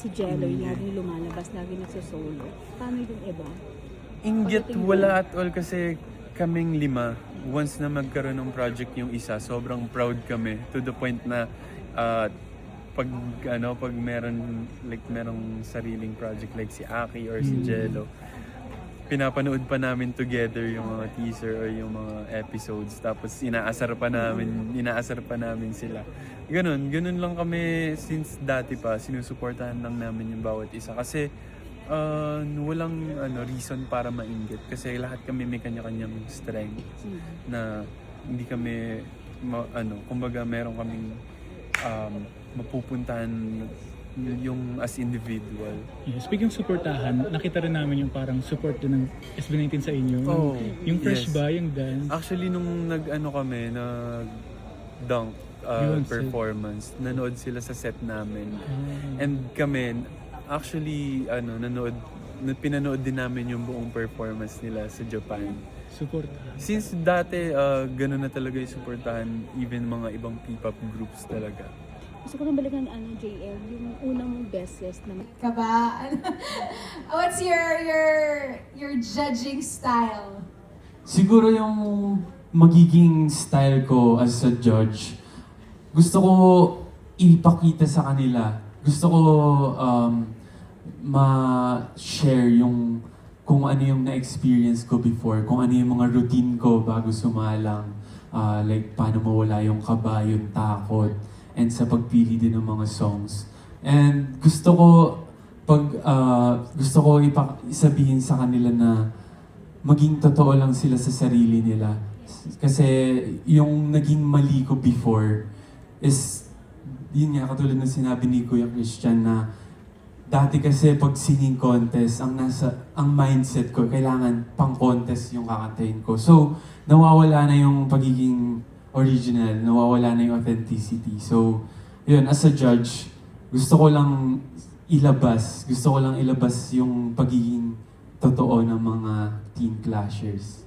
si Jello, yung laging lumalabas, laging nagsosolo. Paano yung iba? Inggit wala at all kasi kaming 5. Once na magkaroon ng project yung isa, sobrang proud kami to the point na pag merong sariling project like si Aki or si Jello, pinapanood pa namin together yung mga teaser or yung mga episodes, tapos inaasar pa namin sila. Ganun lang kami since dati pa, sinusuportahan lang namin yung bawat isa kasi walang reason para mainggit kasi lahat kami may kanya-kanyang strength na hindi kami kumbaga meron kaming mapupuntahan yung as individual. Yeah, speaking of suportahan, nakita rin namin yung parang support din ng SB19 sa inyo. Yung Fresh yes. ba, yung dance. Actually, nung nag-dunk performance, nanood sila sa set namin. And kami, actually, pinanood din namin yung buong performance nila sa Japan. Support. Since dati, gano'n na talaga yung supportahan, even mga ibang P-pop groups talaga. Gusto ko nang balikan JL, yung unang mong beses na Ka ba? What's your judging style? Siguro yung magiging style ko as a judge, gusto ko ipakita sa kanila. Gusto ko ma-share yung kung ano yung na-experience ko before, kung ano yung mga routine ko bago sumalang, like paano mawala yung kaba, yung takot, and sa pagpili din ng mga songs. And gusto ko sabihin sa kanila na maging totoo lang sila sa sarili nila. Kasi yung naging mali ko before is, yun nga, katulad ng sinabi ni Kuya Christian na dati kasi pag singing contest, ang mindset ko, kailangan pang contest yung kakantahin ko. So, nawawala na yung pagiging original, nawawala na yung authenticity. So, yun, as a judge, gusto ko lang ilabas yung pagiging totoo ng mga teen clashers.